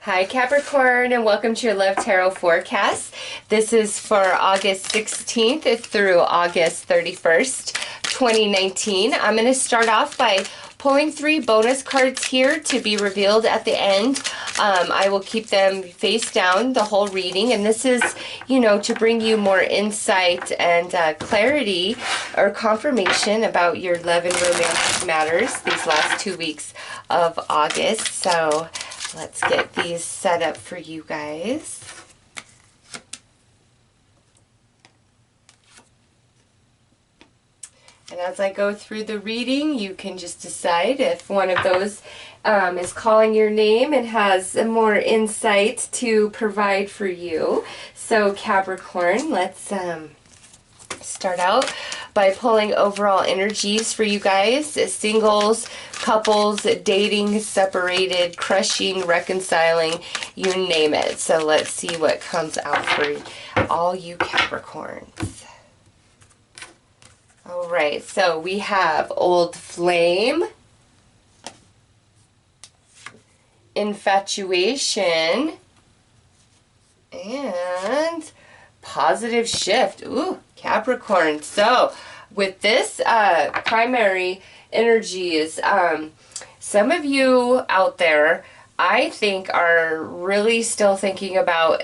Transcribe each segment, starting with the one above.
Hi Capricorn, and welcome to your Love Tarot forecast. This is for August 16th through August 31st, 2019. I'm going to start off by pulling 3 bonus cards here to be revealed at the end. I will keep them face down the whole reading, and this is, to bring you more insight and clarity or confirmation about your love and romantic matters these last 2 weeks of August. So let's get these set up for you guys. And as I go through the reading, you can just decide if one of those is calling your name and has more insight to provide for you. So Capricorn, let's start out by pulling overall energies for you guys. Singles, couples, dating, separated, crushing, reconciling, you name it. So let's see what comes out for all you Capricorns. All right, so we have Old Flame, Infatuation, and Positive Shift. Ooh, Capricorn. So with this primary energies, some of you out there, I think, are really still thinking about,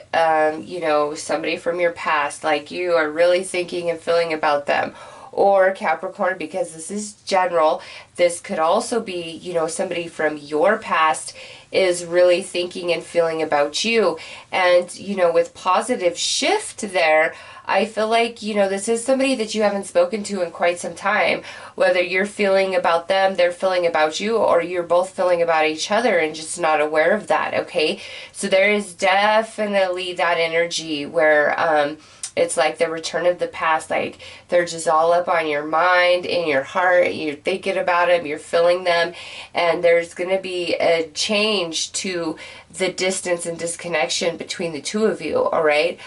somebody from your past. Like, you are really thinking and feeling about them. Or Capricorn, because this is general, this could also be, somebody from your past is really thinking and feeling about you. And, with Positive Shift there, I feel like, this is somebody that you haven't spoken to in quite some time. Whether you're feeling about them, they're feeling about you, or you're both feeling about each other and just not aware of that, okay? So there is definitely that energy where it's like the return of the past. Like, they're just all up on your mind, in your heart. You're thinking about them, you're feeling them, and there's going to be a change to the distance and disconnection between the two of you, all right?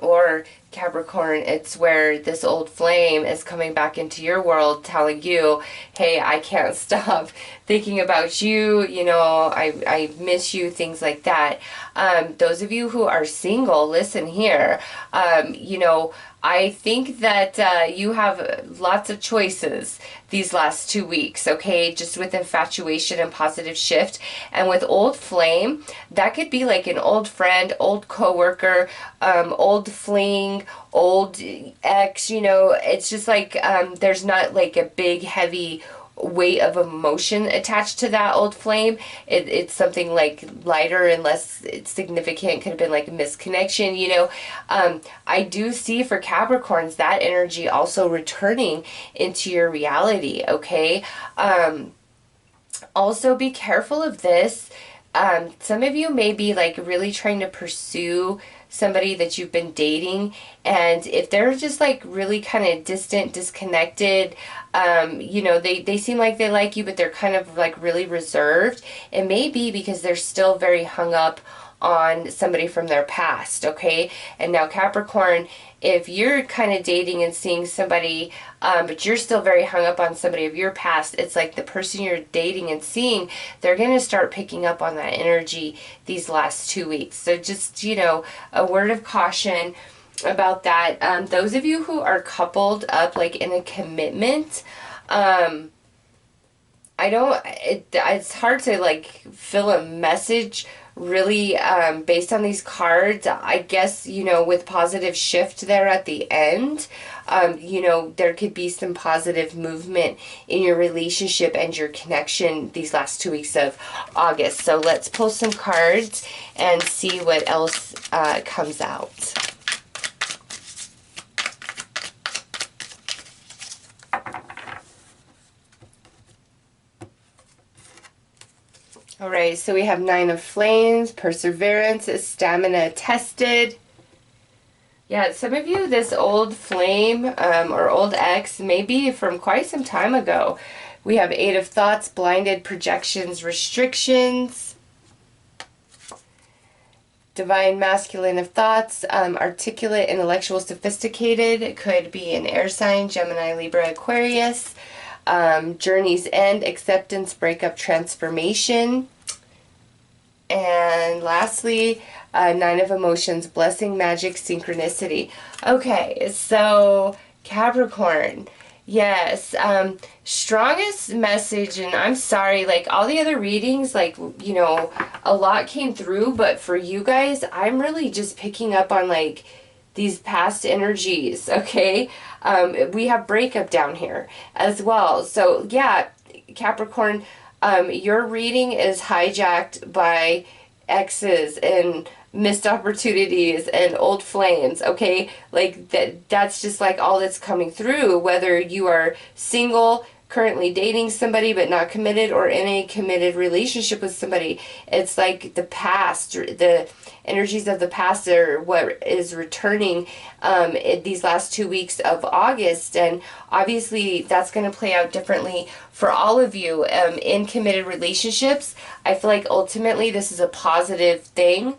Or Capricorn, it's where this old flame is coming back into your world telling you, hey, I can't stop thinking about you, I miss you, things like that. Those of you who are single, listen here, I think that you have lots of choices these last 2 weeks, okay? Just with Infatuation and Positive Shift. And with Old Flame, that could be like an old friend, old coworker, old fling, old ex, it's just like there's not like a big, heavy weight of emotion attached to that old flame. It's something like lighter and less significant. Could have been like a misconnection, I do see for Capricorns that energy also returning into your reality, okay? Also be careful of this. Some of you may be like really trying to pursue somebody that you've been dating, and if they're just like really kind of distant, disconnected, they seem like they like you, but they're kind of like really reserved. It may be because they're still very hung up on somebody from their past, okay? And now Capricorn, if you're kind of dating and seeing somebody, but you're still very hung up on somebody of your past, it's like the person you're dating and seeing, they're going to start picking up on that energy these last 2 weeks. So just, a word of caution about that. Those of you who are coupled up, like in a commitment, it's hard to like fill a message really based on these cards. I guess, with Positive Shift there at the end, there could be some positive movement in your relationship and your connection these last 2 weeks of August. So let's pull some cards and see what else comes out. All right, so we have 9 of Flames, Perseverance, Stamina Tested. Yeah, some of you, this old flame or old ex may be from quite some time ago. We have 8 of Thoughts, Blinded, Projections, Restrictions. Divine Masculine of Thoughts, Articulate, Intellectual, Sophisticated. It could be an air sign, Gemini, Libra, Aquarius. Journey's End, Acceptance, Breakup, Transformation. And lastly, Nine of Emotions, blessing, magic, synchronicity. Okay, so Capricorn. Yes, strongest message, and I'm sorry, like all the other readings, like, you know, a lot came through, but for you guys, I'm really just picking up on like these past energies, okay? We have breakup down here as well. So yeah, Capricorn, your reading is hijacked by exes and missed opportunities and old flames, okay? Like that's just like all that's coming through, whether you are single, currently dating somebody but not committed, or in a committed relationship with somebody. It's like the past, the energies of the past are what is returning in these last 2 weeks of August. And obviously that's going to play out differently for all of you in committed relationships. I feel like ultimately this is a positive thing.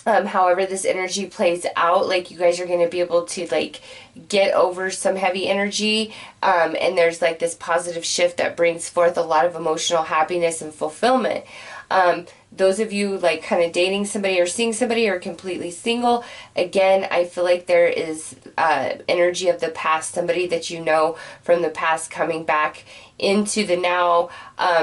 However this energy plays out, like you guys are going to be able to like get over some heavy energy, and there's like this positive shift that brings forth a lot of emotional happiness and fulfillment. Those of you like kind of dating somebody or seeing somebody or completely single, again, I feel like there is energy of the past, somebody that you know from the past coming back into the now,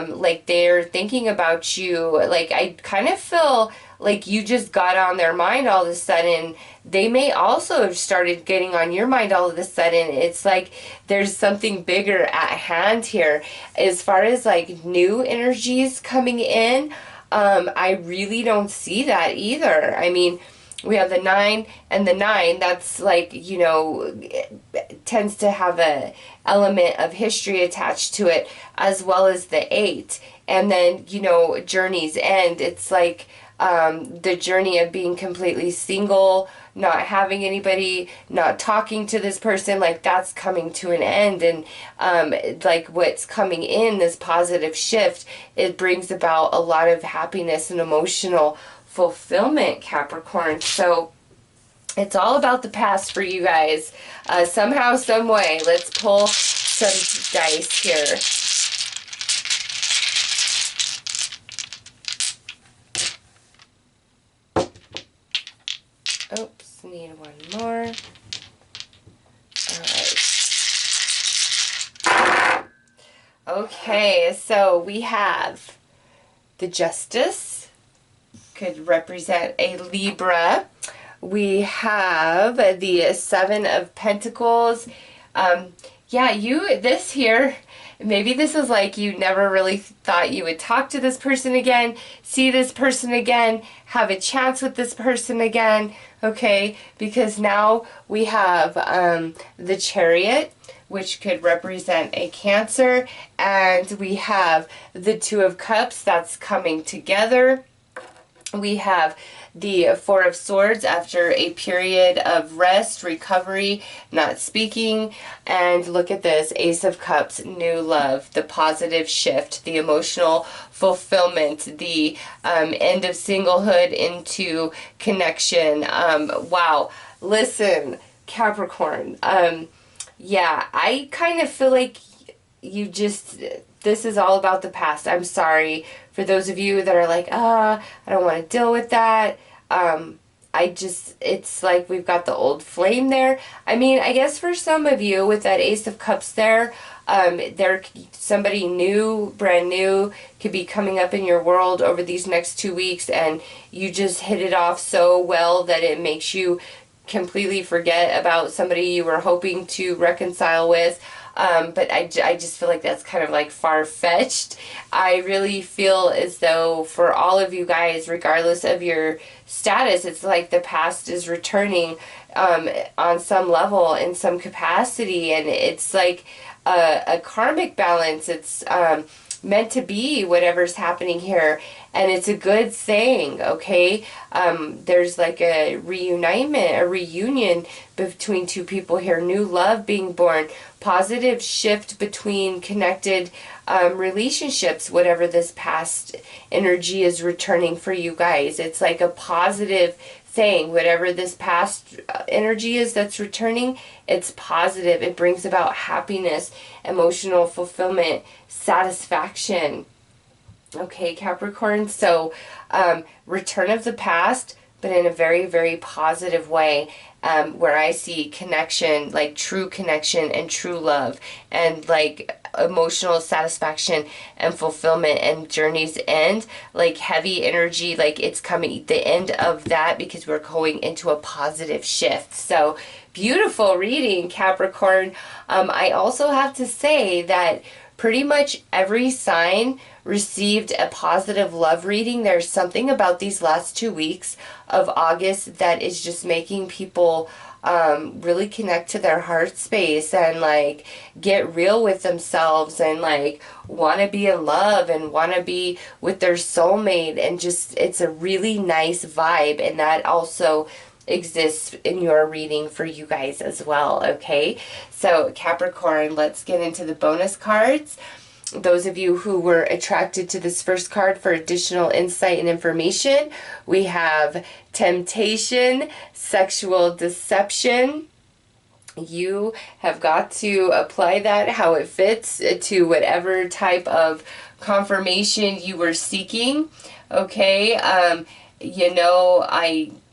like they're thinking about you. Like I kind of feel like you just got on their mind all of a sudden. They may also have started getting on your mind all of a sudden. It's like there's something bigger at hand here. As far as like new energies coming in, I really don't see that either. I mean, we have the 9 and the 9, that's like, you know, tends to have a element of history attached to it, as well as the 8. And then, you know, journeys end. It's like the journey of being completely single, not having anybody, not talking to this person, like that's coming to an end. And like what's coming in, this positive shift, it brings about a lot of happiness and emotional fulfillment, Capricorn. So it's all about the past for you guys, somehow, some way. Let's pull some dice here. Oops, need one more. Alright. Okay, so we have the Justice, could represent a Libra. We have the 7 of Pentacles. Yeah, this here, maybe this is like you never really thought you would talk to this person again, see this person again, have a chance with this person again, okay? Because now we have the Chariot, which could represent a Cancer, and we have the 2 of Cups, that's coming together. We have the 4 of Swords after a period of rest, recovery, not speaking. And look at this, Ace of Cups, new love, the positive shift, the emotional fulfillment, the end of singlehood into connection. Wow. Listen, Capricorn, yeah, I kind of feel like you just, this is all about the past. I'm sorry for those of you that are like, I don't want to deal with that. It's like we've got the old flame there. I mean, I guess for some of you with that Ace of Cups there, somebody new, brand new, could be coming up in your world over these next 2 weeks, and you just hit it off so well that it makes you completely forget about somebody you were hoping to reconcile with. But I just feel like that's kind of like far-fetched. I really feel as though for all of you guys, regardless of your status, it's like the past is returning on some level, in some capacity, and it's like a karmic balance. It's meant to be whatever's happening here, and it's a good thing, okay? There's like a reunitement, a reunion between two people here, new love being born, positive shift between connected relationships, whatever this past energy is returning for you guys. It's like a positive thing. Whatever this past energy is that's returning, it's positive. It brings about happiness, emotional fulfillment, satisfaction. Okay, Capricorn. So, return of the past, but in a very, very positive way, where I see connection, like true connection and true love, and like emotional satisfaction and fulfillment and journey's end, like heavy energy, like it's coming the end of that because we're going into a positive shift. So, beautiful reading, Capricorn. I also have to say that pretty much every sign received a positive love reading. There's something about these last 2 weeks of August that is just making people really connect to their heart space and like get real with themselves and like want to be in love and want to be with their soulmate, and just it's a really nice vibe, and that also exists in your reading for you guys as well. Okay, so Capricorn, let's get into the bonus cards. Those of you who were attracted to this first card for additional insight and information, we have temptation, sexual deception. You have got to apply that how it fits to whatever type of confirmation you were seeking. Okay,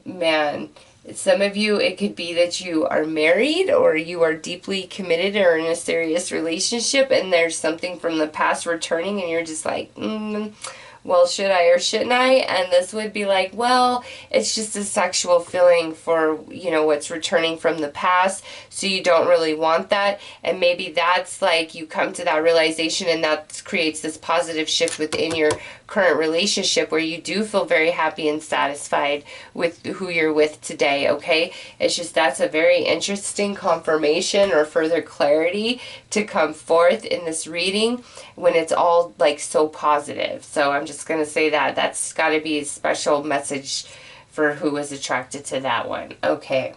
man, some of you, it could be that you are married or you are deeply committed or in a serious relationship, and there's something from the past returning and you're just like, well, should I or shouldn't I? And this would be like, well, it's just a sexual feeling for, what's returning from the past, so you don't really want that. And maybe that's like you come to that realization, and that creates this positive shift within your current relationship where you do feel very happy and satisfied with who you're with today. Okay, it's just that's a very interesting confirmation or further clarity to come forth in this reading when it's all like so positive. So I'm just going to say that that's got to be a special message for who was attracted to that one. Okay,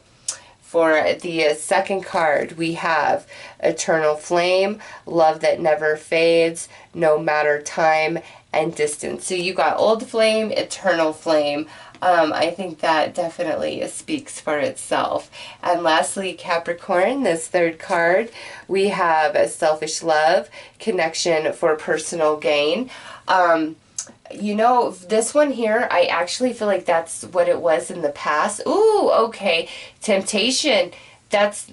for the second card, we have Eternal Flame, Love That Never Fades, No Matter Time and Distance. So you got Old Flame, Eternal Flame. I think that definitely speaks for itself. And lastly, Capricorn, this third card, we have a Selfish Love, Connection for Personal Gain. This one here, I actually feel like that's what it was in the past. Ooh, okay. Temptation. That's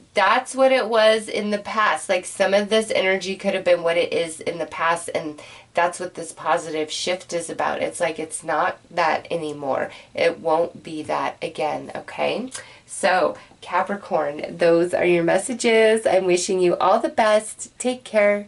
what it was in the past. Like some of this energy could have been what it is in the past, and that's what this positive shift is about. It's like it's not that anymore. It won't be that again, okay? So, Capricorn, those are your messages. I'm wishing you all the best. Take care.